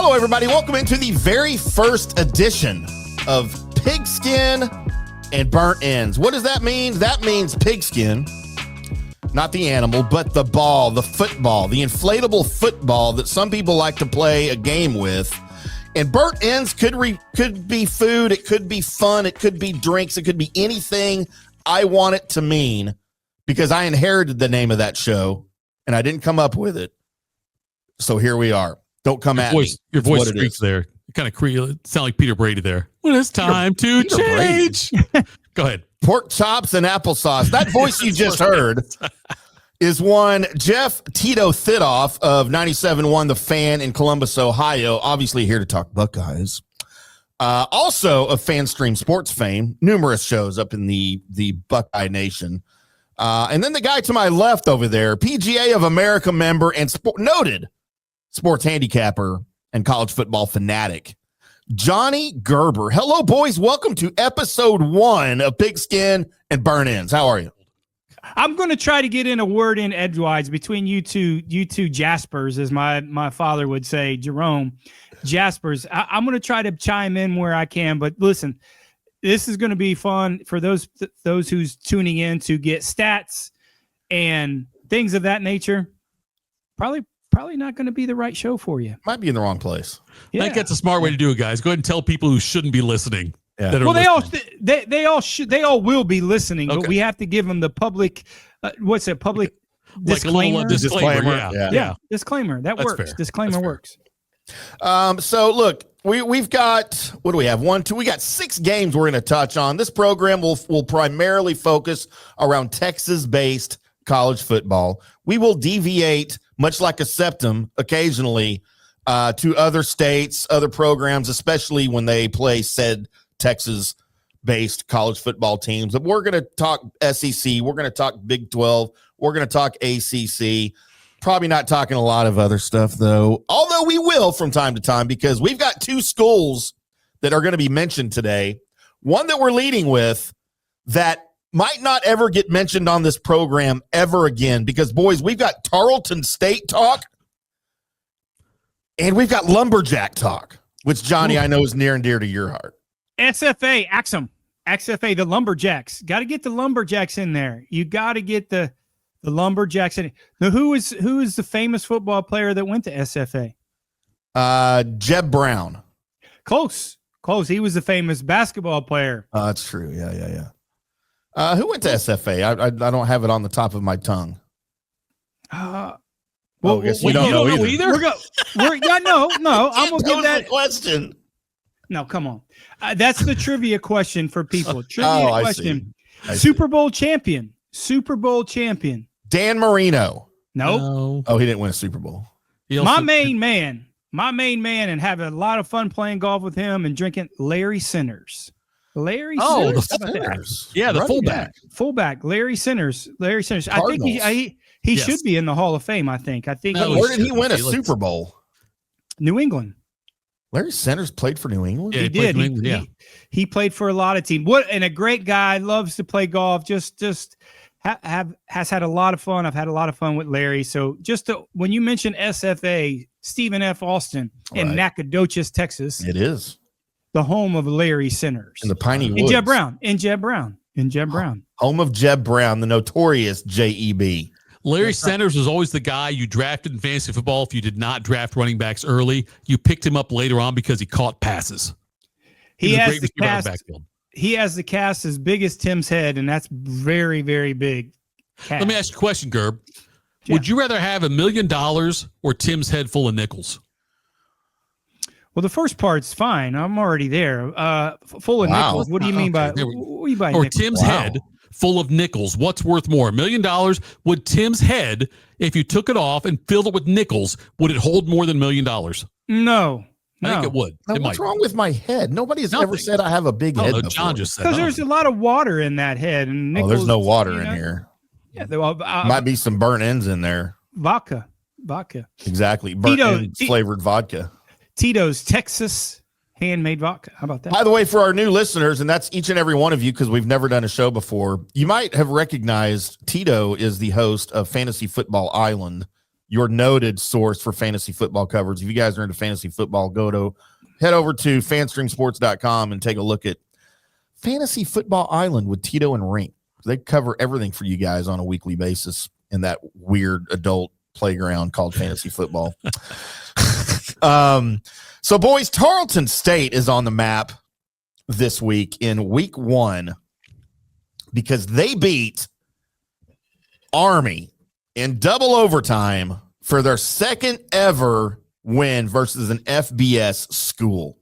Hello, everybody. Welcome into the very first edition of Pigskin and Burnt Ends. What does that mean? That means pigskin, not the animal, but the ball, the football, the inflatable football that some people like to play a game with. And burnt ends could be food, it could be fun, it could be drinks, it could be anything I want it to mean, because I inherited the name of that show and I didn't come up with it. So here we are. Don't come at me. Your voice streaks there. You kind of sound like Peter Brady there. When it's time to change. Go ahead. Pork chops and applesauce. That voice you just heard is one Jeff Tito Thitoff of 97.1 The Fan in Columbus, Ohio. Obviously here to talk Buckeyes. Also of FanStream Sports fame. Numerous shows up in the Buckeye Nation. And then the guy to my left over there, PGA of America member and noted sports handicapper and college football fanatic, Johnny Gerber. Hello, boys. Welcome to episode 1 of Pigskin and Burnt Ends. How are you? I'm going to try to get in a word in edgewise between you two Jaspers, as my father would say, Jerome Jaspers. I'm going to try to chime in where I can, but listen, this is going to be fun for those who's tuning in to get stats and things of that nature. Probably not going to be the right show for you. Might be in the wrong place. Yeah. I think that's a smart way to do it, guys. Go ahead and tell people who shouldn't be listening. Yeah. They all will be listening, but we have to give them the public. What's it? Public disclaimer. Like a little disclaimer. Yeah. Disclaimer. That's works. Fair. Disclaimer works. So look, we've got, what do we have? 1, 2. We got 6 games we're going to touch on. This program will primarily focus around Texas-based college football. We will deviate, much like a septum, occasionally to other states, other programs, especially when they play said Texas-based college football teams. But we're going to talk SEC. We're going to talk Big 12. We're going to talk ACC. Probably not talking a lot of other stuff, though, although we will from time to time, because we've got 2 schools that are going to be mentioned today. One that we're leading with that might not ever get mentioned on this program ever again, because, boys, we've got Tarleton State talk and we've got Lumberjack talk, which, Johnny, I know is near and dear to your heart. SFA, Axum, XFA, the Lumberjacks. Got to get the Lumberjacks in there. You got to get the Lumberjacks in. Now, who is the famous football player that went to SFA? Jeb Brown. Close. He was the famous basketball player. That's true. Yeah. Who went to SFA? I don't have it on the top of my tongue. I guess you don't know either. No. I'm gonna give that question. No, come on. That's the trivia question for people. Trivia question. I see. Super Bowl champion. Dan Marino. No. Oh, he didn't win a Super Bowl. My main man, and have a lot of fun playing golf with him and drinking. Larry Sinners. The Sinners. Yeah, the fullback. Larry Sinners. Cardinals. I think he should be in the Hall of Fame. I think. Where did he win a Super Bowl? New England. Larry Sinners played for New England. Yeah, he did. He played for a lot of teams. And a great guy. Loves to play golf. Just has had a lot of fun. I've had a lot of fun with Larry. So when you mention SFA, Stephen F. Austin in Nacogdoches, Texas, it is the home of Larry Sinners. In the Piney Woods. In Jeb Brown. Home of Jeb Brown, the notorious JEB. Larry Sinners was always the guy you drafted in fantasy football. If you did not draft running backs early, you picked him up later on because he caught passes. He has the cast as big as Tim's head, and that's very, very big. Let me ask you a question, Gerb. Yeah. Would you rather have $1 million or Tim's head full of nickels? Well, the first part's fine. I'm already there. Full of nickels. What do you mean by nickels? Tim's head full of nickels? What's worth more, $1 million? Would Tim's head, if you took it off and filled it with nickels, would it hold more than $1 million? No. I think it would. What's wrong with my head? Nobody has ever said I have a big head. John just said because there's a lot of water in that head, and nickels, there's no water in here. Yeah, might be some burnt ends in there. Vodka. Exactly, burnt flavored vodka. Tito's Texas handmade vodka. How about that? By the way, for our new listeners, and that's each and every one of you, because we've never done a show before, you might have recognized Tito is the host of Fantasy Football Island your noted source for fantasy football coverage. If you guys are into fantasy football, head over to fanstreamsports.com and take a look at Fantasy Football Island with Tito and Rink. They cover everything for you guys on a weekly basis in that weird adult playground called fantasy football. So boys, Tarleton State is on the map this week in week 1 because they beat Army in double overtime for their second ever win versus an FBS school.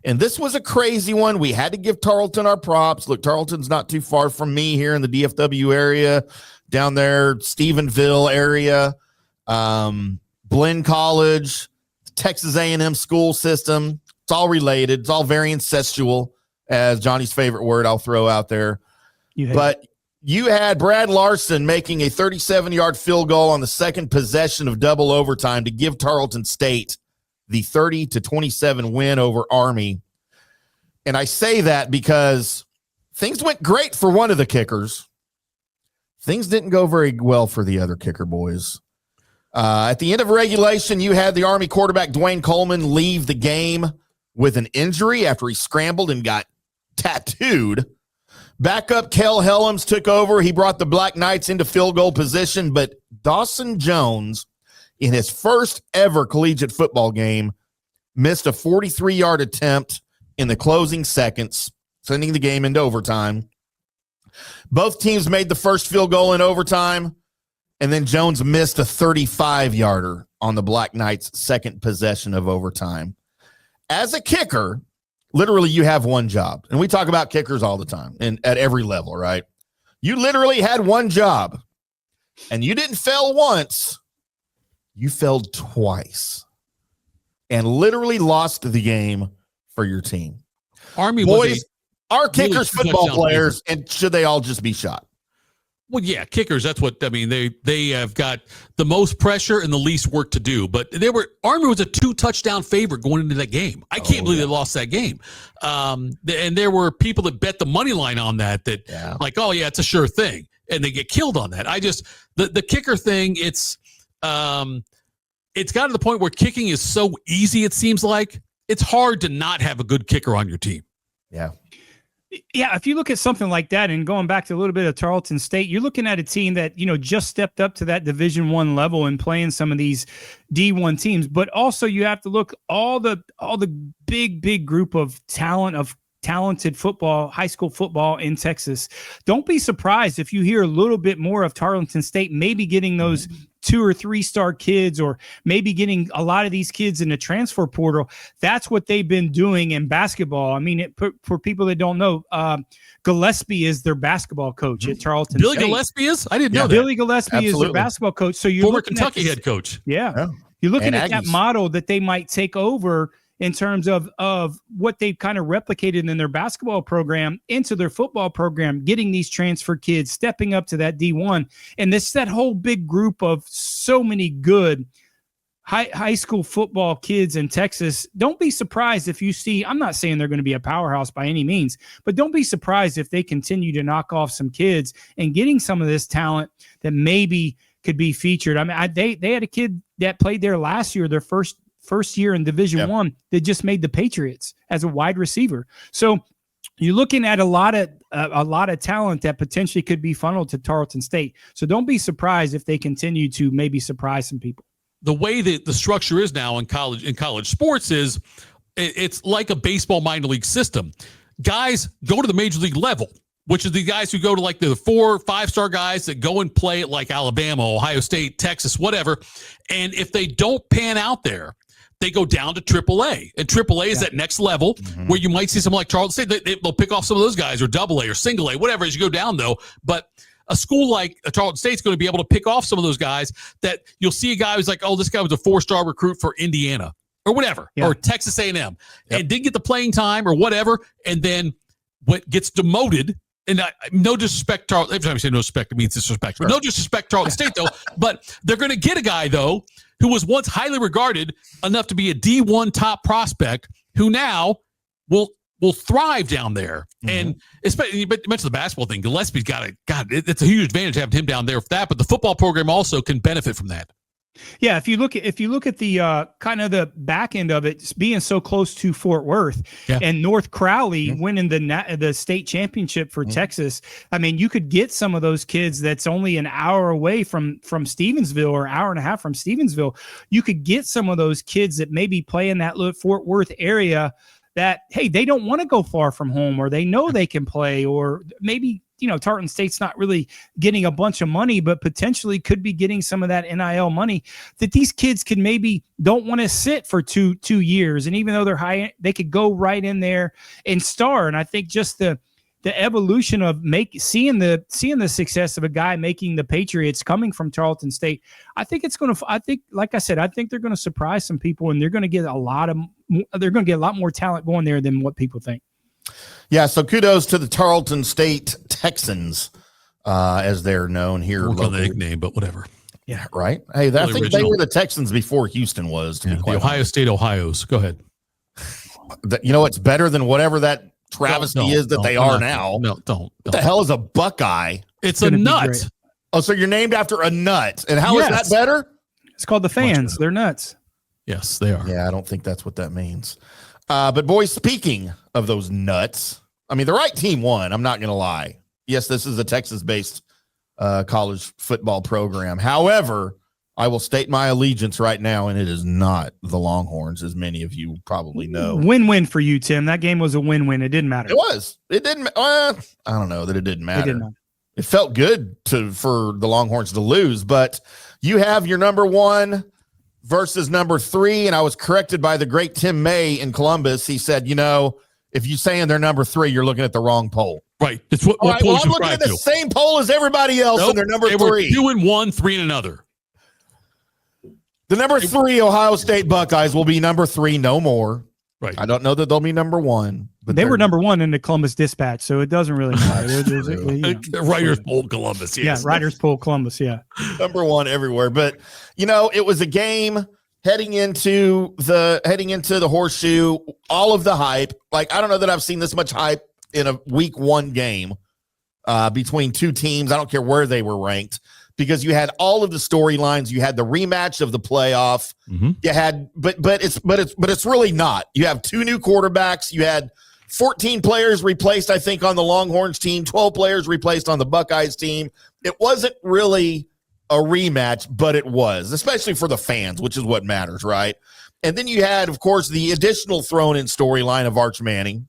And this was a crazy one. We had to give Tarleton our props. Look, Tarleton's not too far from me here in the DFW area, down there, Stephenville area, Blinn College, Texas A&M school system. It's all related. It's all very incestual, as Johnny's favorite word I'll throw out there. But you had Brad Larson making a 37-yard field goal on the second possession of double overtime to give Tarleton State the 30-27 win over Army. And I say that because things went great for one of the kickers. Things didn't go very well for the other kicker, boys. At the end of regulation, you had the Army quarterback Dwayne Coleman leave the game with an injury after he scrambled and got tattooed. Backup Kel Helms took over. He brought the Black Knights into field goal position, but Dawson Jones, in his first ever collegiate football game, missed a 43-yard attempt in the closing seconds, sending the game into overtime. Both teams made the first field goal in overtime, and then Jones missed a 35-yarder on the Black Knights' second possession of overtime. As a kicker, literally you have one job, and we talk about kickers all the time and at every level, right? You literally had one job, and you didn't fail once. You failed twice and literally lost the game for your team. Army boys, are kickers football players, and should they all just be shot? Well, yeah, kickers. That's what I mean. They have got the most pressure and the least work to do. But Army was a 2-touchdown favorite going into that game. I can't believe they lost that game. And there were people that bet the money line on that like, oh yeah, it's a sure thing, and they get killed on that. The kicker thing. It's gotten to the point where kicking is so easy. It seems like it's hard to not have a good kicker on your team. Yeah. Yeah, if you look at something like that, and going back to a little bit of Tarleton State, you're looking at a team that, just stepped up to that Division I level and playing some of these D1 teams. But also you have to look all the big group of talented football, high school football in Texas. Don't be surprised if you hear a little bit more of Tarleton State maybe getting those 2 or 3 star kids, or maybe getting a lot of these kids in the transfer portal. That's what they've been doing in basketball. I mean, for people that don't know, Gillespie is their basketball coach at Tarleton Billy State. Gillespie is? I didn't know that. Billy Gillespie is their basketball coach. So you're former looking Kentucky at this, head coach. Yeah. You're looking at that model that they might take over in terms of what they've kind of replicated in their basketball program into their football program, getting these transfer kids, stepping up to that D1. And that whole big group of so many good high school football kids in Texas. Don't be surprised if you see, I'm not saying they're going to be a powerhouse by any means, but don't be surprised if they continue to knock off some kids and getting some of this talent that maybe could be featured. I mean, they had a kid that played there last year, their first year in Division I, that just made the Patriots as a wide receiver. So you're looking at a lot of talent that potentially could be funneled to Tarleton State. So don't be surprised if they continue to maybe surprise some people. The way that the structure is now in college sports is it's like a baseball minor league system. Guys go to the major league level, which is the guys who go to like the 4 or 5-star guys that go and play at like Alabama, Ohio State, Texas, whatever. And if they don't pan out there, they go down to AAA. And AAA is that next level where you might see someone like Tarleton State. They'll pick off some of those guys, or AA or single A, whatever, as you go down, though. But a school like Tarleton State is going to be able to pick off some of those guys that you'll see a guy who's like, oh, this guy was a 4-star recruit for Indiana or whatever, or Texas A&M, and didn't get the playing time or whatever, and then what gets demoted. And no disrespect, every time I say no disrespect, it means disrespect. But no disrespect, Tarleton State, though. But they're going to get a guy, though, who was once highly regarded enough to be a D1 top prospect, who now will thrive down there. And especially, you mentioned the basketball thing. Gillespie's it's a huge advantage having him down there for that. But the football program also can benefit from that. Yeah, if you look at the kind of the back end of it, being so close to Fort Worth and North Crowley winning the state championship for Texas, I mean, you could get some of those kids that's only an hour away from Stevensville or hour and a half from Stevensville. You could get some of those kids that maybe play in that Fort Worth area that, hey, they don't want to go far from home, or they know they can play, or maybe, Tarleton State's not really getting a bunch of money, but potentially could be getting some of that NIL money that these kids could maybe don't want to sit for two years. And even though they're high, they could go right in there and star. And I think just the evolution of seeing the success of a guy making the Patriots coming from Tarleton State, I think like I said, I think they're going to surprise some people, and they're going to get a lot more talent going there than what people think. Yeah, so kudos to the Tarleton State Texans, as they're known here. Work on the nickname, but whatever. Yeah, right. Hey, I think they were the Texans before Houston was. To be quite the Ohio honest. State Ohio's. Go ahead. It's better than whatever that travesty is that they are now. No, don't. What the hell is a Buckeye? It's a nut. Oh, so you're named after a nut. And how is that better? It's called the fans. They're nuts. Yes, they are. Yeah, I don't think that's what that means. But boys, speaking of those nuts, I mean, the right team won. I'm not going to lie. Yes, this is a Texas-based college football program. However, I will state my allegiance right now, and it is not the Longhorns, as many of you probably know. Win-win for you, Tim. That game was a win-win. It didn't matter. It was. It didn't. I don't know that it didn't matter. It did not. It felt good for the Longhorns to lose, but you have your number 1 versus number 3, and I was corrected by the great Tim May in Columbus. He said, if you're saying they're number 3, you're looking at the wrong poll. Right. It's what I'm looking at the same poll as everybody else, and they're number 3. 2-1, 3 in another. The number 3 Ohio State Buckeyes will be number 3, no more. Right. I don't know that they'll be number 1. But they were number 1 in the Columbus Dispatch, so it doesn't really matter. Writers poll Columbus. Yes. Yeah, writers poll Columbus. Yeah. Number 1 everywhere. But, it was a game heading into the horseshoe, all of the hype. Like, I don't know that I've seen this much hype in a week 1 game between two teams. I don't care where they were ranked, because you had all of the storylines. You had the rematch of the playoff. Mm-hmm. You had, but it's really not. You have 2 new quarterbacks. You had 14 players replaced, I think, on the Longhorns team, 12 players replaced on the Buckeyes team. It wasn't really a rematch, but it was, especially for the fans, which is what matters, right? And then you had, of course, the additional thrown-in storyline of Arch Manning,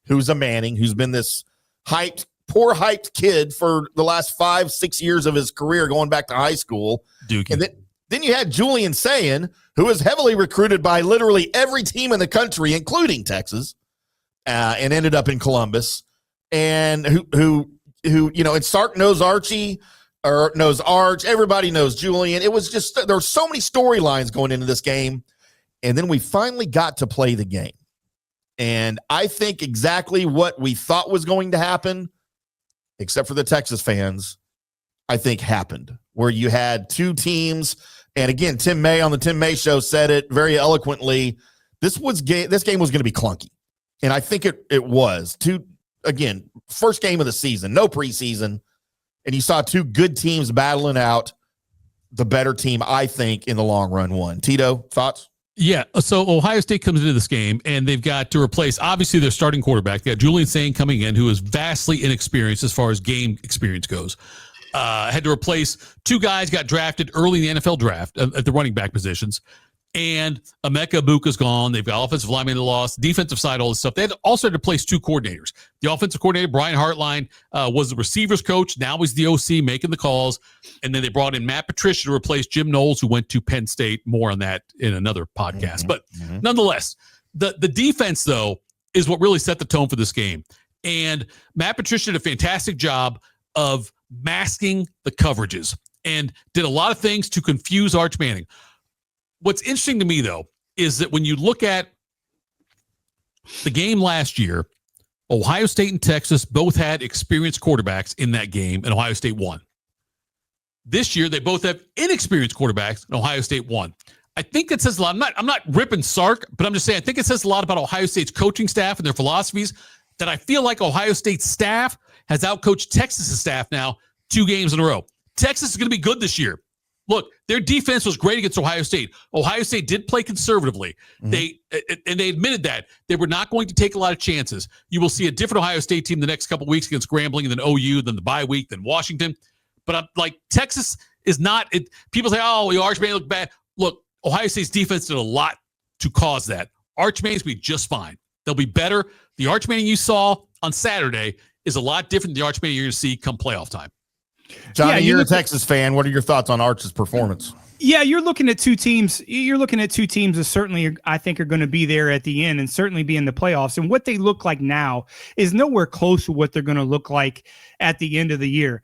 who's been this poor hyped kid for the last 5-6 years of his career, going back to high school. Dookie. And then you had Julian Sayin, who was heavily recruited by literally every team in the country, including Texas, and ended up in Columbus. And who and Sark knows Archie, or knows Arch. Everybody knows Julian. It was just, there were so many storylines going into this game. And then we finally got to play the game. And I think exactly what we thought was going to happen, except for the Texas fans, I think happened, where you had 2 teams. And again, Tim May on the Tim May show said it very eloquently. This game was going to be clunky. And I think it was. First game of the season, no preseason. And you saw 2 good teams battling out. The better team, I think, in the long run won. Tito, thoughts? Yeah, so Ohio State comes into this game, and they've got to replace, obviously, their starting quarterback. They got Julian Sayin coming in, who is vastly inexperienced as far as game experience goes. Had to replace 2 guys got drafted early in the NFL draft at the running back positions. And Emeka Ibuka's gone. They've got offensive linemen that lost, defensive side, all this stuff. They had also had to replace 2 coordinators. The offensive coordinator, Brian Hartline, was the receivers coach. Now he's the OC making the calls. And then they brought in Matt Patricia to replace Jim Knowles, who went to Penn State. More on that in another podcast. But nonetheless, the defense, though, is what really set the tone for this game. And Matt Patricia did a fantastic job of masking the coverages and did a lot of things to confuse Arch Manning. What's interesting to me, though, is that when you look at the game last year, Ohio State and Texas both had experienced quarterbacks in that game, and Ohio State won. This year, they both have inexperienced quarterbacks, and Ohio State won. I think that says a lot. I'm not ripping Sark, but I'm just saying I think it says a lot about Ohio State's coaching staff and their philosophies, that I feel like Ohio State's staff has outcoached Texas' staff now 2 games in a row. Texas is going to be good this year. Look, their defense was great against Ohio State. Ohio State did play conservatively. Mm-hmm. They admitted that they were not going to take a lot of chances. You will see a different Ohio State team the next couple of weeks against Grambling, and then OU, then the bye week, then Washington. But I'm like, Texas is not. People say, "Oh, the Arch Manning looked bad." Look, Ohio State's defense did a lot to cause that. Arch Manning's will be just fine. They'll be better. The Arch Manning you saw on Saturday is a lot different than the Arch Manning you're going to see come playoff time. Johnny, you're a Texas fan. What are your thoughts on Arch's performance? Yeah, you're looking at two teams. You're looking at two teams that certainly, I think, are going to be there at the end and certainly be in the playoffs. And what they look like now is nowhere close to what they're going to look like at the end of the year.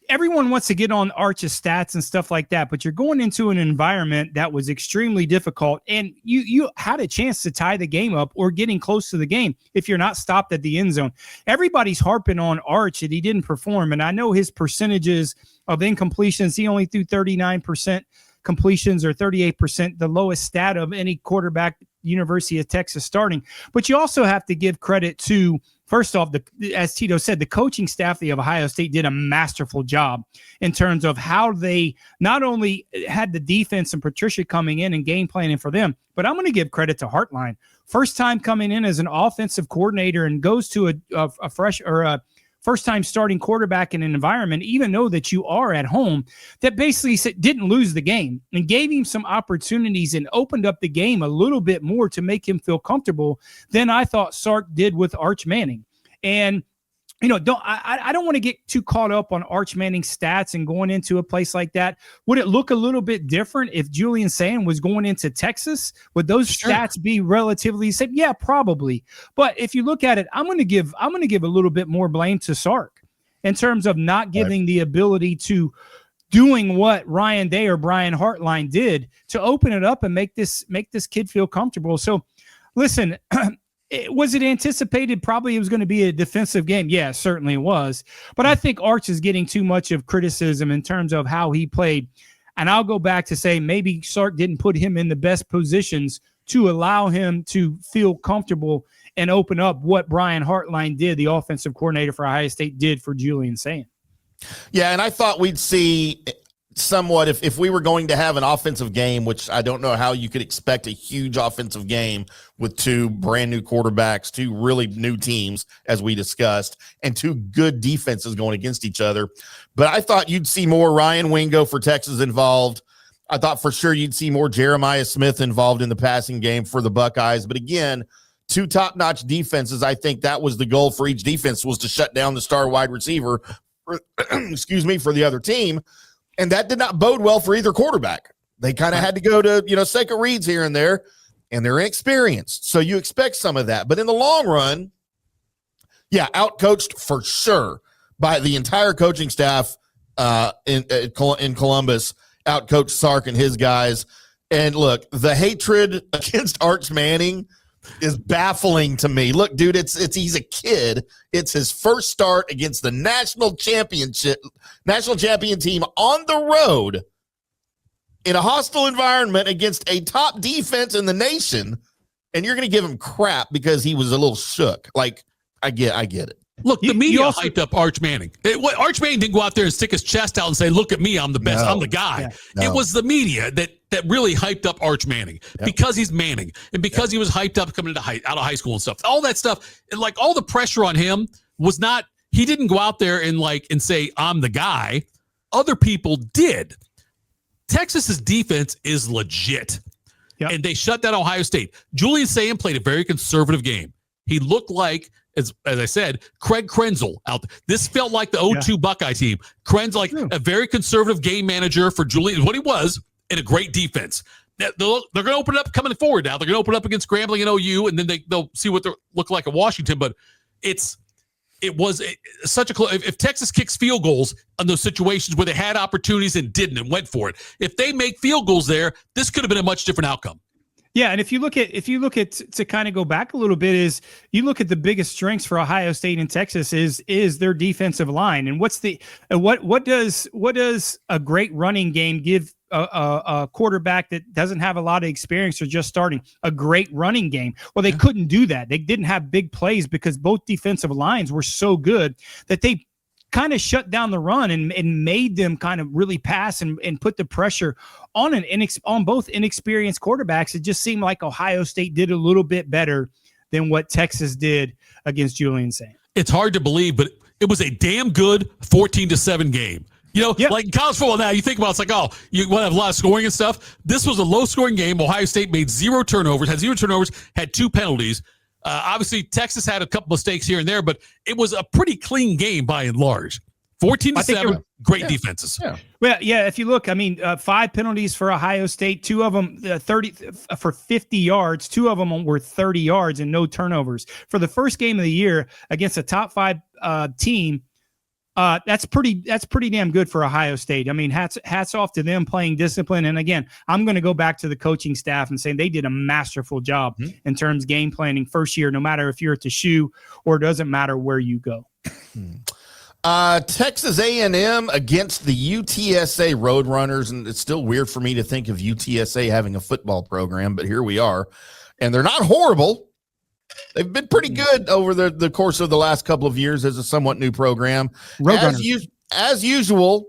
Everyone wants to get on Arch's stats and stuff like that, but you're going into an environment that was extremely difficult, and you had a chance to tie the game up or getting close to the game if you're not stopped at the end zone. Everybody's harping on Arch that he didn't perform, and I know his percentages of incompletions, he only threw 39% completions or 38%, the lowest stat of any quarterback University of Texas starting. But you also have to give credit to, first off, as Tito said, the coaching staff of Ohio State did a masterful job in terms of how they not only had the defense and Patricia coming in and game planning for them, but I'm going to give credit to Hartline. First time coming in as an offensive coordinator and goes to a fresh or a first-time starting quarterback in an environment, even though that you are at home, that basically didn't lose the game and gave him some opportunities and opened up the game a little bit more to make him feel comfortable than I thought Sark did with Arch Manning. And I don't want to get too caught up on Arch Manning's stats and going into a place like that. Would it look a little bit different if Julian Sand was going into Texas? Would those stats be relatively same? Yeah, probably. But if you look at it, I'm going to give a little bit more blame to Sark in terms of not giving the ability to doing what Ryan Day or Brian Hartline did to open it up and make this kid feel comfortable. So listen, was it anticipated? Probably it was going to be a defensive game. Yeah, certainly it was. But I think Arch is getting too much of criticism in terms of how he played. And I'll go back to say maybe Sark didn't put him in the best positions to allow him to feel comfortable and open up what Brian Hartline did, the offensive coordinator for Ohio State, did for Julian Sand. Yeah, and I thought we'd see somewhat if we were going to have an offensive game, which I don't know how you could expect a huge offensive game with two brand new quarterbacks, two really new teams, as we discussed, and two good defenses going against each other. But I thought you'd see more Ryan Wingo for Texas involved. I thought for sure you'd see more Jeremiah Smith involved in the passing game for the Buckeyes. But again, two top-notch defenses. I think that was the goal for each defense, was to shut down the star wide receiver, for the other team. And that did not bode well for either quarterback. They kind of had to go to, second reads here and there, and they're inexperienced. So you expect some of that. But in the long run, yeah, outcoached for sure by the entire coaching staff in Columbus, outcoached Sark and his guys. And look, the hatred against Arch Manning is baffling to me. Look, dude, he's a kid. It's his first start against the national champion team on the road in a hostile environment against a top defense in the nation, and you're going to give him crap because he was a little shook. Like, I get it. Look, the media hyped up Arch Manning. Arch Manning didn't go out there and stick his chest out and say, "Look at me, I'm the best, I'm the guy." Yeah, no. It was the media that really hyped up Arch Manning because he's Manning and because he was hyped up coming out of high school and stuff. All that stuff, and like all the pressure on him was not. He didn't go out there and say, "I'm the guy." Other people did. Texas's defense is legit, and they shut down Ohio State. Julian Sand played a very conservative game. He looked like, as I said, Craig Krenzel out there. This felt like the 0-2 Buckeye team. Krenzel, like a very conservative game manager for Julian, what he was, and a great defense. They're going to open it up coming forward now. They're going to open it up against Grambling and OU, and then they'll see what they look like at Washington. But it was such a close. If Texas kicks field goals on those situations where they had opportunities and didn't and went for it, if they make field goals there, this could have been a much different outcome. Yeah, and if you look at to kind of go back a little bit, is you look at the biggest strengths for Ohio State and Texas is their defensive line, and what does a great running game give a quarterback that doesn't have a lot of experience or just starting? A great running game. Well, they couldn't do that. They didn't have big plays because both defensive lines were so good that they kind of shut down the run and made them kind of really pass and put the pressure on on both inexperienced quarterbacks. It just seemed like Ohio State did a little bit better than what Texas did against Julian Saint. It's hard to believe, but it was a damn good 14-7 game. Like in college football now, you think about it's like, oh, you want to have a lot of scoring and stuff. This was a low-scoring game. Ohio State made 0 turnovers, had 2 penalties. Obviously, Texas had a couple mistakes here and there, but it was a pretty clean game by and large. 14-7, great defenses. Yeah. Well, yeah, if you look, 5 penalties for Ohio State, 2 of them 30 for 50 yards, 2 of them were 30 yards and no turnovers. For the first game of the year against a top 5 team, that's pretty damn good for Ohio State. I mean, hats off to them playing discipline. And again, I'm going to go back to the coaching staff and say they did a masterful job in terms of game planning first year, no matter if you're at the shoe or it doesn't matter where you go. Texas A&M against the UTSA Roadrunners, and it's still weird for me to think of UTSA having a football program, but here we are. And they're not horrible. They've been pretty good over the course of the last couple of years as a somewhat new program. As usual,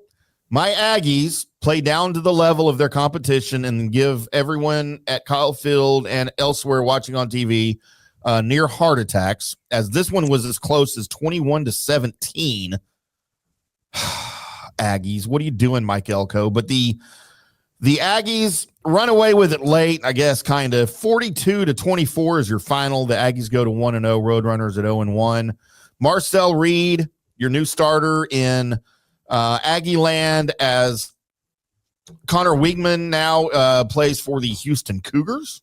my Aggies play down to the level of their competition and give everyone at Kyle Field and elsewhere watching on TV near heart attacks, as this one was as close as 21-17. Aggies, what are you doing, Mike Elko? But the Aggies run away with it late, I guess, kind of. 42-24 is your final. The Aggies go to 1-0. Roadrunners at 0-1. Marcel Reed, your new starter in Aggie land, as Conner Weigman now plays for the Houston Cougars.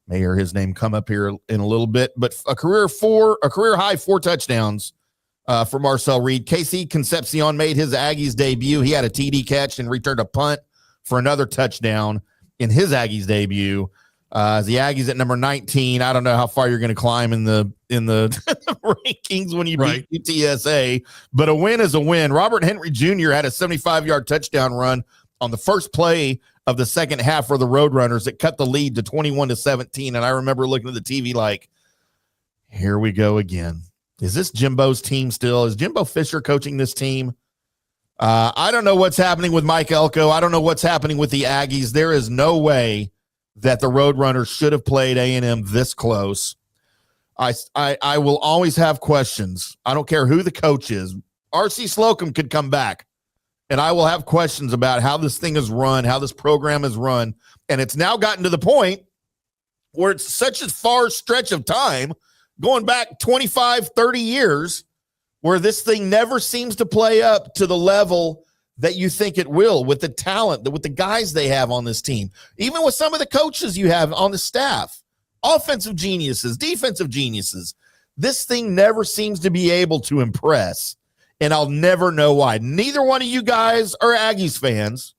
May hear his name come up here in a little bit, but a career high 4 touchdowns for Marcel Reed. Casey Concepcion made his Aggies debut. He had a TD catch and returned a punt for another touchdown in his Aggies debut. The Aggies at number 19. I don't know how far you're going to climb in the rankings when you beat UTSA, but a win is a win. Robert Henry Jr. had a 75-yard touchdown run on the first play of the second half for the Roadrunners that cut the lead to 21-17. And I remember looking at the TV like, here we go again. Is this Jimbo's team still? Is Jimbo Fisher coaching this team? I don't know what's happening with Mike Elko. I don't know what's happening with the Aggies. There is no way that the Roadrunners should have played A&M this close. I will always have questions. I don't care who the coach is. R.C. Slocum could come back, and I will have questions about how this thing is run, how this program is run. And it's now gotten to the point where it's such a far stretch of time, going back 25, 30 years, where this thing never seems to play up to the level that you think it will, with the talent, with the guys they have on this team, even with some of the coaches you have on the staff, offensive geniuses, defensive geniuses. This thing never seems to be able to impress, and I'll never know why. Neither one of you guys are Aggies fans.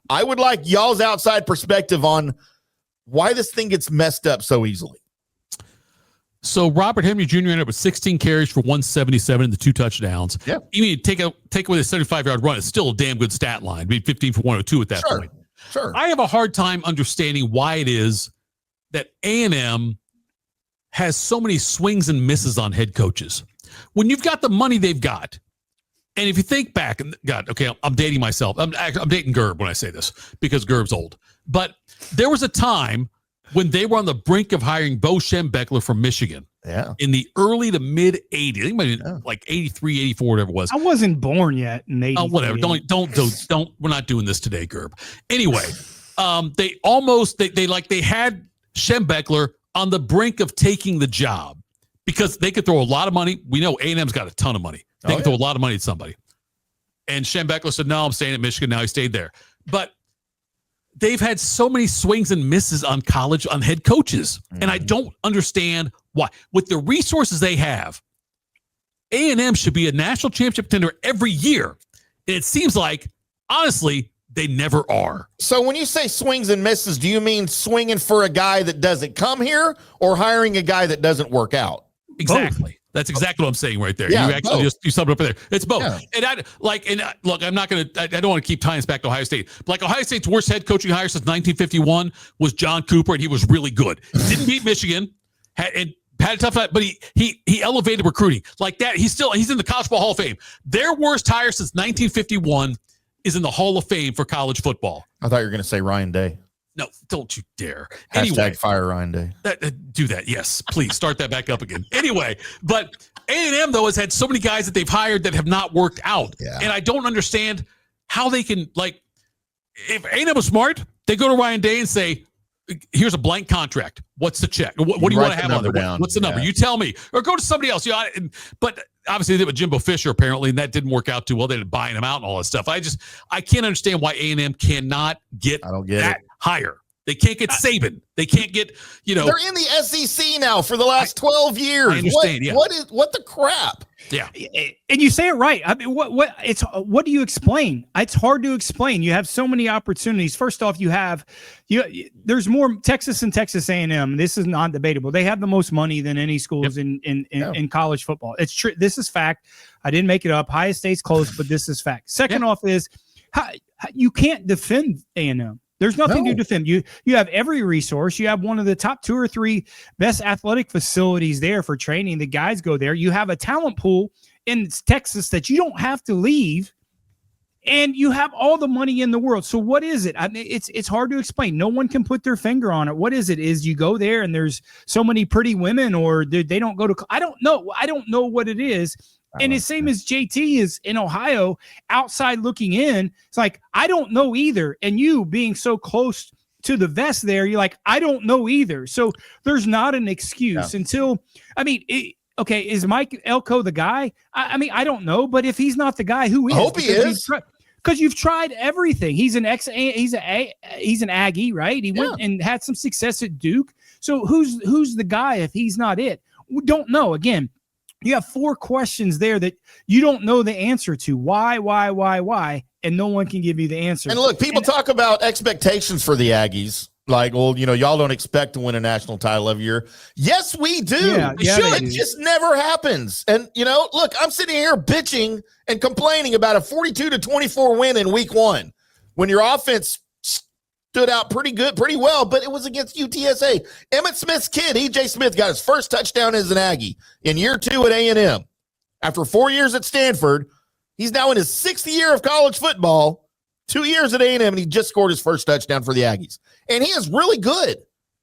I would like y'all's outside perspective on why this thing gets messed up so easily. So Robert Henry Jr. ended up with 16 carries for 177 and the 2 touchdowns. Yeah. Even take away the 75-yard run, it's still a damn good stat line. I mean, 15 for 102 at that point. Sure. I have a hard time understanding why it is that A&M has so many swings and misses on head coaches. When you've got the money they've got, and if you think back, God, okay, I'm dating myself. I'm dating Gerb when I say this because Gerb's old. But there was a time when they were on the brink of hiring Bo Schembechler from Michigan. Yeah. In the early to mid 80s. I think maybe like 83, 84, whatever it was. I wasn't born yet in 80. Oh, whatever. Don't. We're not doing this today, Gerb. Anyway, they had Schembechler on the brink of taking the job because they could throw a lot of money. We know A&M's got a ton of money. They can throw a lot of money at somebody. And Schembechler said, no, I'm staying at Michigan. Now he stayed there. But they've had so many swings and misses on college, on head coaches. And I don't understand why. With the resources they have, A&M should be a national championship contender every year. And it seems like, honestly, they never are. So when you say swings and misses, do you mean swinging for a guy that doesn't come here or hiring a guy that doesn't work out? Exactly. Both. That's exactly what I'm saying right there. Yeah, you actually you summed it up there. It's both. Yeah. Look, I'm not going to, I don't want to keep tying this back to Ohio State. But like Ohio State's worst head coaching hire since 1951 was John Cooper, and he was really good. Didn't beat Michigan, had had a tough time, but he elevated recruiting like that. He's in the College Football Hall of Fame. Their worst hire since 1951 is in the Hall of Fame for college football. I thought you were going to say Ryan Day. No, don't you dare. Anyway, fire Ryan Day. Do that. Yes, please start that back up again. Anyway, but A&M, though, has had so many guys that they've hired that have not worked out. Yeah. And I don't understand how they can, like, if A&M was smart, they go to Ryan Day and say, here's a blank contract. What's the check? What do you want to have on there? What's the number? You tell me. Or go to somebody else. But obviously they did with Jimbo Fisher, apparently, and that didn't work out too well. They ended up buying him out and all that stuff. I can't understand why A&M cannot get that higher. They can't get Saban. They can't get, They're in the SEC now for the last 12 years. I understand, what the crap? Yeah. And you say it right. I mean, what do you explain? It's hard to explain. You have so many opportunities. First off, there's more Texas and Texas A&M. This is non-debatable. They have the most money than any schools in college football. It's true. This is fact. I didn't make it up. Ohio State's close, but this is fact. Second off is you can't defend A&M. There's nothing to defend. You have every resource. You have one of the top 2 or 3 best athletic facilities there for training. The guys go there. You have a talent pool in Texas that you don't have to leave, and you have all the money in the world. So what is it? I mean, it's hard to explain. No one can put their finger on it. What is it? Is you go there and there's so many pretty women, or they don't go to? I don't know. I don't know what it is. And the same as JT is in Ohio, outside looking in. It's like, I don't know either. And you being so close to the vest there, you're like, I don't know either. So there's not an excuse until, is Mike Elko the guy? I don't know. But if he's not the guy, who is? I hope he is. Because you've tried everything. He's an Aggie, right? He went and had some success at Duke. So who's the guy if he's not it? We don't know. Again, you have 4 questions there that you don't know the answer to. Why? And no one can give you the answer. And look, people talk about expectations for the Aggies. Like, well, y'all don't expect to win a national title every year. Yes, we do. It just never happens. And, look, I'm sitting here bitching and complaining about a 42-24 win in week 1 when your offense stood out pretty well, but it was against UTSA. Emmitt Smith's kid, E.J. Smith, got his first touchdown as an Aggie in year 2 at A&M. After 4 years at Stanford, he's now in his 6th year of college football, 2 years at A&M, and he just scored his first touchdown for the Aggies. And he is really good.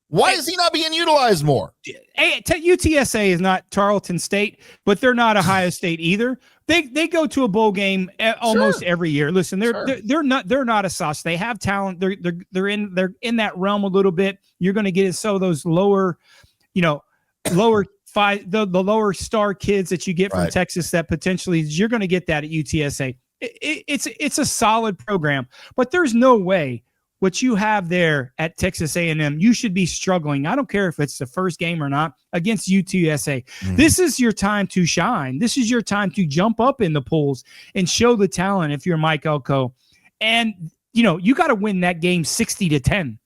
Why is he not being utilized more? UTSA is not Tarleton State, but they're not Ohio State either. They go to a bowl game almost every year. Listen, they're not a sauce. They have talent. They're in that realm a little bit. You're going to get those lower, lower 5, the lower star kids that you get from Texas that potentially you're going to get that at UTSA. It's a solid program, but there's no way what you have there at Texas A&M, you should be struggling. I don't care if it's the first game or not against UTSA. This is your time to shine. This is your time to jump up in the polls and show the talent if you're Mike Elko. And, you got to win that game 60-10.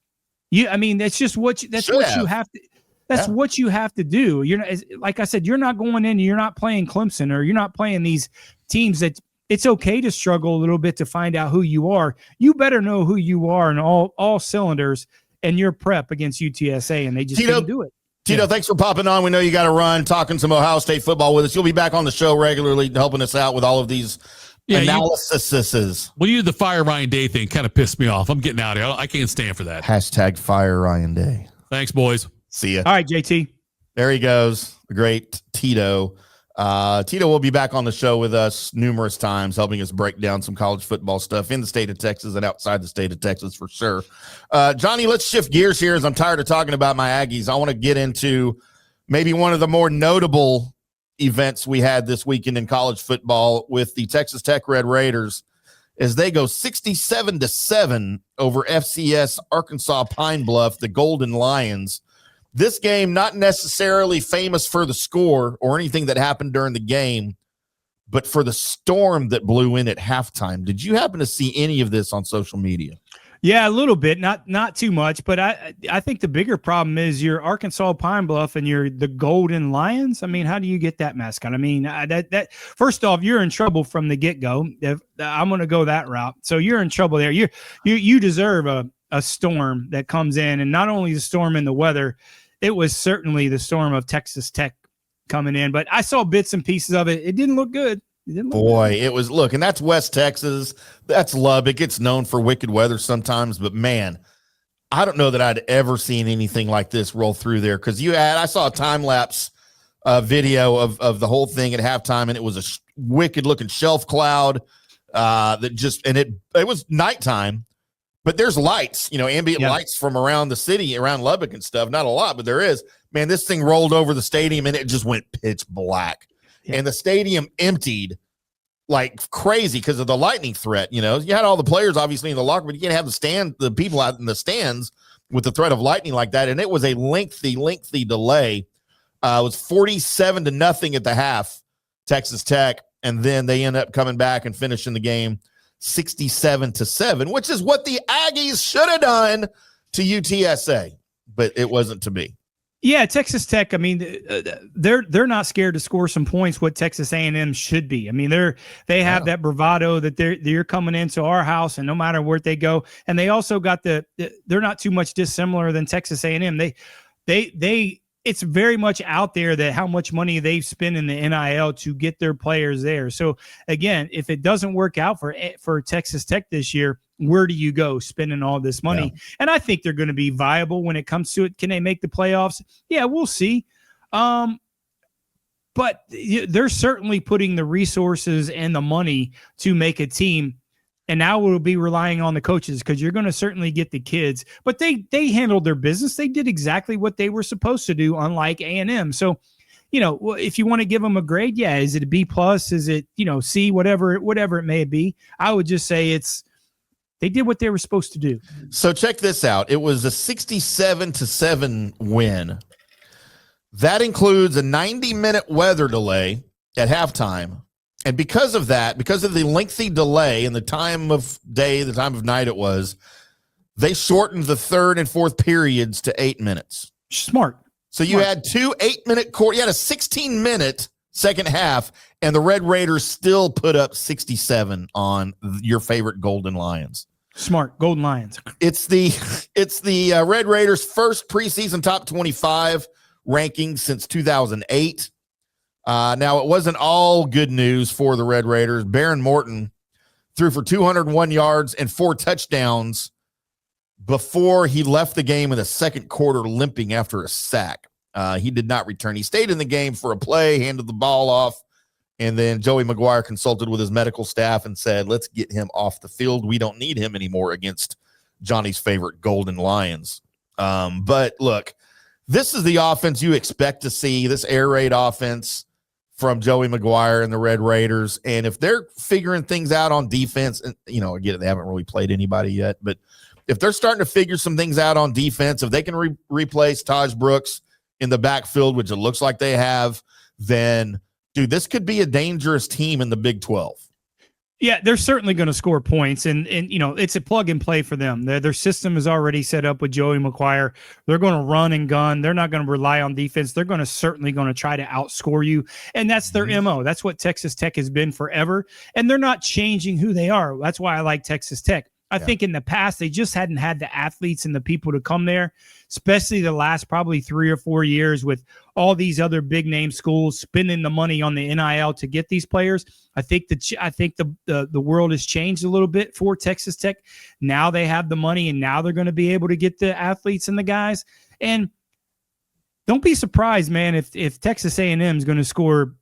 That's just what you have to. That's what you have to do. Like I said, you're not going in. You're not playing Clemson, or you're not playing these teams that it's okay to struggle a little bit to find out who you are. You better know who you are in all cylinders and your prep against UTSA, and they just didn't do it. Tito, thanks for popping on. We know you got to run, talking some Ohio State football with us. You'll be back on the show regularly, helping us out with all of these analyses. When you did the Fire Ryan Day thing, kind of pissed me off. I'm getting out of here. I can't stand for that. # Fire Ryan Day. Thanks, boys. See ya. All right, JT. There he goes, the great Tito. Tito will be back on the show with us numerous times, helping us break down some college football stuff in the state of Texas and outside the state of Texas for sure. Johnny, let's shift gears here, as I'm tired of talking about my Aggies. I want to get into maybe one of the more notable events we had this weekend in college football with the Texas Tech Red Raiders as they go 67-7 over FCS Arkansas-Pine Bluff, the Golden Lions. This game, not necessarily famous for the score or anything that happened during the game, but for the storm that blew in at halftime. Did you happen to see any of this on social media? Yeah, a little bit, not too much, but I think the bigger problem is your Arkansas-Pine Bluff and the Golden Lions. I mean, how do you get that mascot? I mean, that first off, you're in trouble from the get-go. I'm going to go that route. So you're in trouble there. You deserve a storm that comes in, and not only the storm and the weather. it was certainly the storm of Texas Tech coming in. But I saw bits and pieces of it. It didn't look good. It was, look, and that's West Texas. That's Lubbock. It's known for wicked weather sometimes, but man, I don't know that I'd ever seen anything like this roll through there. Cause I saw a time lapse video of the whole thing at halftime, and it was a wicked looking shelf cloud it was nighttime, but there's lights, ambient lights from around the city, around Lubbock and stuff. Not a lot, but there is. Man, this thing rolled over the stadium and it just went pitch black. And the stadium emptied like crazy because of the lightning threat. You had all the players obviously in the locker, but you can't have the people out in the stands with the threat of lightning like that. And it was a lengthy delay. It was 47-0 at the half, Texas Tech. And then they end up coming back and finishing the game 67-7, which is what the Aggies should have done to UTSA, but it wasn't to be. Yeah, Texas Tech. I mean, they're not scared to score some points. What Texas A&M should be. I mean, they have that bravado that they're coming into our house, and no matter where they go, and they also got they're not too much dissimilar than Texas A&M. They it's very much out there that how much money they've spent in the NIL to get their players there. So again, if it doesn't work out for Texas Tech this year, where do you go spending all this money? Yeah. And I think they're going to be viable when it comes to it. Can they make the playoffs? Yeah, we'll see. But they're certainly putting the resources and the money to make a team. And now we'll be relying on the coaches because you're going to certainly get the kids. But they handled their business. They did exactly what they were supposed to do, unlike A&M. So, if you want to give them a grade, yeah, is it a B+? Is it, C, whatever it may be? I would just say they did what they were supposed to do. So check this out. It was a 67-7 win. That includes a 90-minute weather delay at halftime. And because of the lengthy delay and the time of day, the time of night it was, they shortened the third and fourth periods to 8 minutes. Smart. So you had 2 8-minute quarters. You had a 16-minute second half, and the Red Raiders still put up 67 on your favorite Golden Lions. Smart. Golden Lions. It's the Red Raiders' first preseason top 25 ranking since 2008. Now, it wasn't all good news for the Red Raiders. Baron Morton threw for 201 yards and 4 touchdowns before he left the game in the second quarter limping after a sack. He did not return. He stayed in the game for a play, handed the ball off, and then Joey McGuire consulted with his medical staff and said, let's get him off the field. We don't need him anymore against Johnny's favorite Golden Lions. But look, this is the offense you expect to see, this air raid offense from Joey McGuire and the Red Raiders. And if they're figuring things out on defense, and again, they haven't really played anybody yet, but if they're starting to figure some things out on defense, if they can replace Taj Brooks in the backfield, which it looks like they have, then dude, this could be a dangerous team in the Big 12. Yeah, they're certainly going to score points, and it's a plug and play for them. Their system is already set up with Joey McGuire. They're going to run and gun. They're not going to rely on defense. They're certainly going to try to outscore you, and that's their MO. That's what Texas Tech has been forever, and they're not changing who they are. That's why I like Texas Tech. I think in the past, they just hadn't had the athletes and the people to come there, especially the last probably 3 or 4 years with all these other big name schools spending the money on the NIL to get these players. I think the world has changed a little bit for Texas Tech. Now they have the money, and now they're going to be able to get the athletes and the guys. And don't be surprised, man, if Texas A&M is going to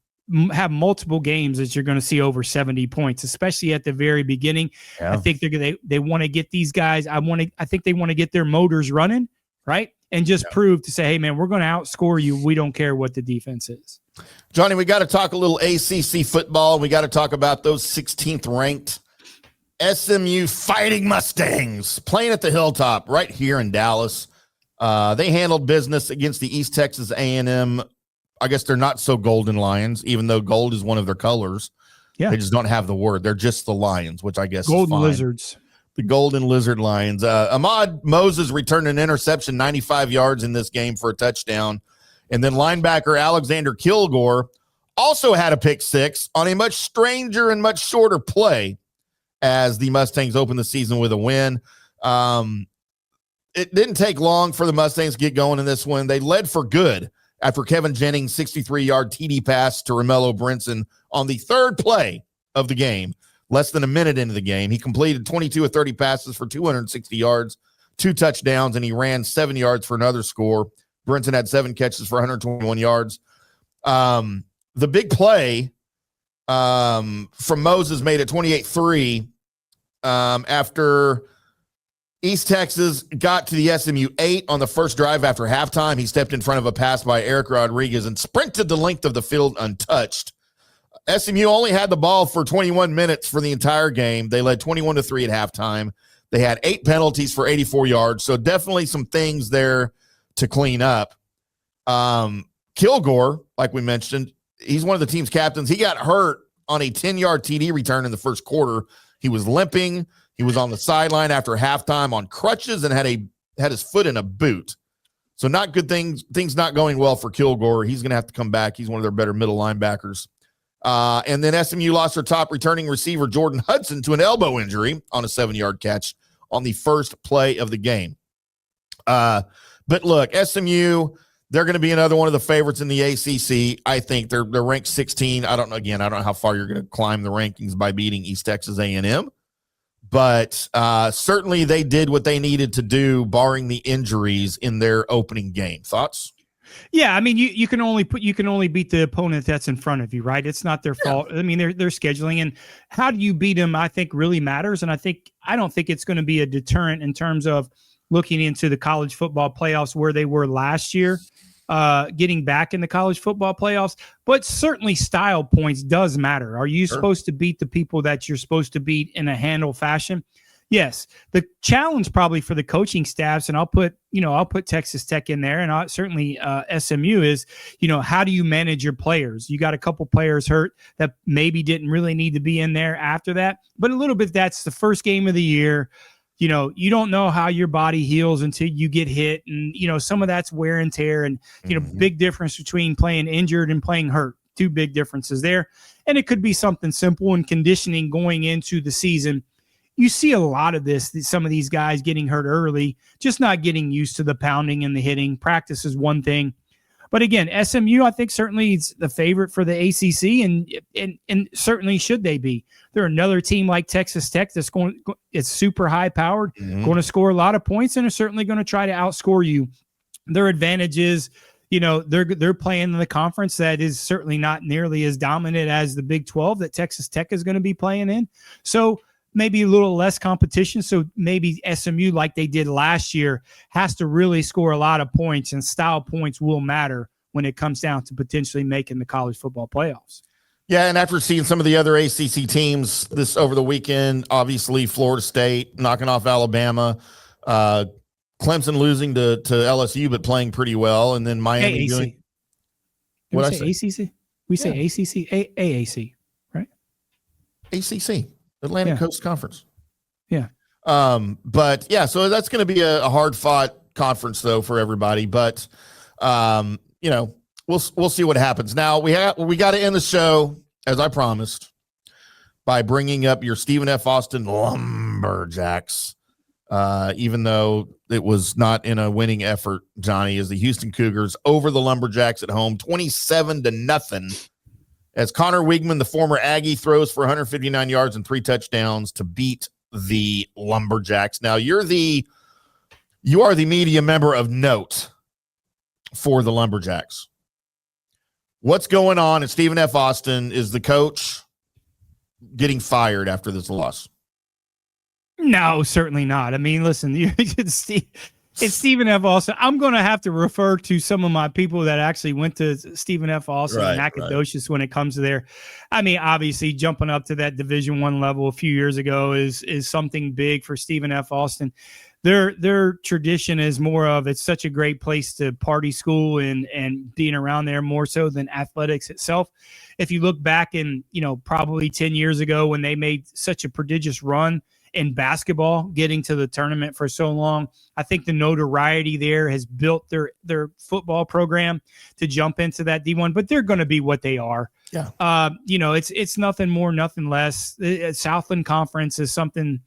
have multiple games that you're going to see over 70 points, especially at the very beginning. Yeah. I think they want to get these guys. I think they want to get their motors running, right? And just prove to say, hey man, we're going to outscore you. We don't care what the defense is. Johnny, we got to talk a little ACC football. We got to talk about those 16th ranked SMU Fighting Mustangs playing at the Hilltop right here in Dallas. They handled business against the East Texas A&M. I guess they're not so Golden Lions, even though gold is one of their colors. Yeah. They just don't have the word. They're just the Lions, which I guess Golden is fine. Lizards. The Golden Lizard Lions. Ahmad Moses returned an interception, 95 yards in this game for a touchdown. And then linebacker Alexander Kilgore also had a pick six on a much stranger and much shorter play as the Mustangs opened the season with a win. it didn't take long for the Mustangs to get going in this one. They led for good after Kevin Jennings' 63-yard TD pass to Romello Brinson on the third play of the game, less than a minute into the game. He completed 22 of 30 passes for 260 yards, 2 touchdowns, and he ran 7 yards for another score. Brinson had 7 catches for 121 yards. The big play from Moses made it 28-3 after East Texas got to the SMU 8 on the first drive after halftime. He stepped in front of a pass by Eric Rodriguez and sprinted the length of the field untouched. SMU only had the ball for 21 minutes for the entire game. They led 21-3 at halftime. They had 8 penalties for 84 yards, so definitely some things there to clean up. Kilgore, like we mentioned, he's one of the team's captains. He got hurt on a 10-yard TD return in the first quarter. He was limping. He was on the sideline after halftime on crutches and had his foot in a boot. So not good things not going well for Kilgore. He's going to have to come back. He's one of their better middle linebackers. And then SMU lost their top returning receiver, Jordan Hudson, to an elbow injury on a 7-yard catch on the first play of the game. But look, SMU, they're going to be another one of the favorites in the ACC. I think they're ranked 16. I don't know how far you're going to climb the rankings by beating East Texas A&M. But certainly they did what they needed to do, barring the injuries in their opening game. Thoughts? Yeah, I mean, you can only beat the opponent that's in front of you, right? It's not their fault. I mean, they're scheduling, and how do you beat them, I think, really matters. And I don't think it's going to be a deterrent in terms of looking into the college football playoffs where they were last year, getting back in the college football playoffs. But certainly style points does matter. Are you supposed to beat the people that you're supposed to beat in a handle fashion? Yes. The challenge probably for the coaching staffs, and I'll put Texas Tech in there, and certainly SMU is, how do you manage your players? You got a couple players hurt that maybe didn't really need to be in there after that, but a little bit that's the first game of the year. You don't know how your body heals until you get hit, and some of that's wear and tear, and big difference between playing injured and playing hurt. 2 big differences there, and it could be something simple in conditioning going into the season. You see a lot of this, some of these guys getting hurt early, just not getting used to the pounding and the hitting. Practice is one thing. But again, SMU, I think certainly is the favorite for the ACC, and certainly should they be. They're another team like Texas Tech it's super high powered, going to score a lot of points, and are certainly going to try to outscore you. Their advantage is, they're playing in the conference that is certainly not nearly as dominant as the Big 12 that Texas Tech is going to be playing in. So maybe a little less competition. So maybe SMU, like they did last year, has to really score a lot of points, and style points will matter when it comes down to potentially making the college football playoffs. Yeah, and after seeing some of the other ACC teams this over the weekend, obviously Florida State knocking off Alabama, Clemson losing to LSU but playing pretty well, and then Miami doing. What I say? ACC? We say ACC, AAC, right? ACC. Atlantic Coast Conference. Yeah. But yeah, so that's going to be a hard fought conference though for everybody, but we'll see what happens. Now we got to end the show, as I promised, by bringing up your Stephen F. Austin Lumberjacks. Even though it was not in a winning effort, Johnny, as the Houston Cougars over the Lumberjacks at home, 27-0. As Conner Weigman, the former Aggie, throws for 159 yards and 3 touchdowns to beat the Lumberjacks. Now, you are the media member of note for the Lumberjacks. What's going on? And Stephen F. Austin, is the coach getting fired after this loss? No, certainly not. I mean, listen, it's Stephen F. Austin. I'm going to have to refer to some of my people that actually went to Stephen F. Austin and Nacogdoches when it comes to there. I mean, obviously, jumping up to that Division I level a few years ago is something big for Stephen F. Austin. Their tradition is more of, it's such a great place to party school and being around there more so than athletics itself. If you look back in, probably 10 years ago when they made such a prodigious run in basketball, getting to the tournament for so long, I think the notoriety there has built their football program to jump into that D1, but they're going to be what they are. Yeah. It's nothing more, nothing less. Southland Conference is something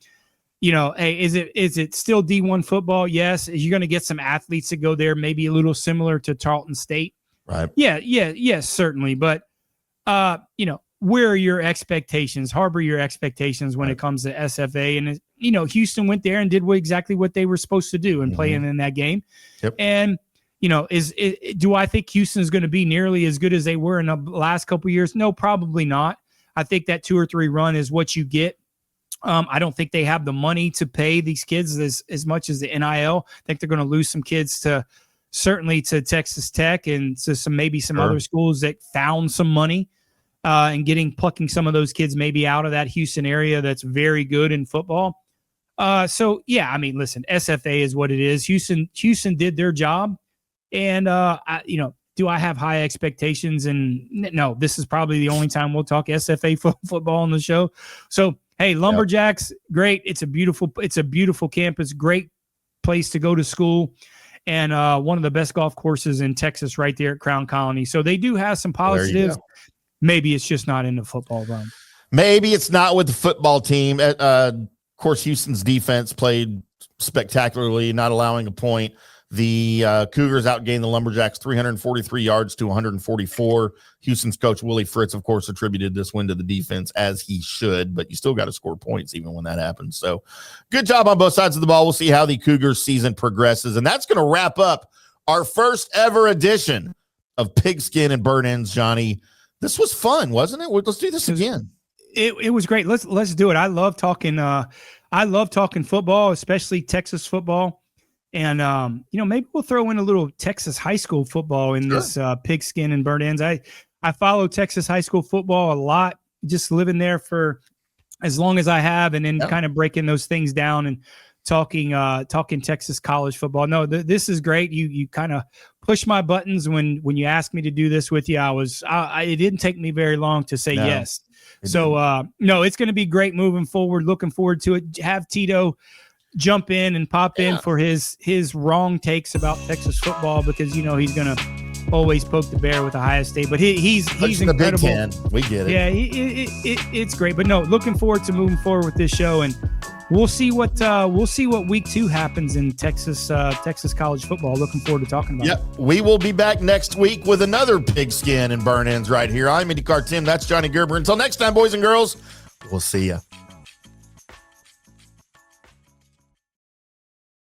hey, is it still D1 football? Yes. You're going to get some athletes that go there, maybe a little similar to Tarleton State. Right. Yes, certainly. But, where are your expectations? Harbor your expectations when it comes to SFA. And, Houston went there and did exactly what they were supposed to do and playing in that game. Yep. And, do I think Houston is going to be nearly as good as they were in the last couple of years? No, probably not. I think that 2 or 3 run is what you get. I don't think they have the money to pay these kids as much as the NIL. I think they're going to lose some kids certainly to Texas Tech and to some other schools that found some money and plucking some of those kids maybe out of that Houston area that's very good in football. Listen, SFA is what it is. Houston did their job. And, do I have high expectations? And no, this is probably the only time we'll talk SFA football on the show. So, hey, Lumberjacks, great. It's a beautiful campus, great place to go to school, and one of the best golf courses in Texas right there at Crown Colony. So they do have some positives. Maybe it's just not in the football realm. Maybe it's not with the football team. Of course, Houston's defense played spectacularly, not allowing a point. The Cougars outgained the Lumberjacks 343 yards to 144. Houston's coach, Willie Fritz, of course, attributed this win to the defense, as he should, but you still got to score points even when that happens. So good job on both sides of the ball. We'll see how the Cougars season progresses. And that's going to wrap up our first ever edition of Pigskin and Burn Ends, Johnny. This was fun, wasn't it? Let's do this again. It was great. Let's do it. I love talking football, especially Texas football. And, maybe we'll throw in a little Texas high school football in this Pigskin and Burn Ends. I follow Texas high school football a lot, just living there for as long as I have, and then kind of breaking those things down and talking Texas college football. No, this is great. You kind of push my buttons when you asked me to do this with you. It didn't take me very long to say yes. So, it's going to be great moving forward. Looking forward to it. Have Tito jump in and pop in for his wrong takes about Texas football, because he's gonna always poke the bear with Ohio State, but he's incredible. We get it. Yeah, it's great. But no, looking forward to moving forward with this show, and we'll see what week 2 happens in Texas college football. Looking forward to talking about it. We will be back next week with another Pigskin and Burn Ends right here. I'm IndyCarTim. That's Johnny Gerber. Until next time, boys and girls, we'll see you.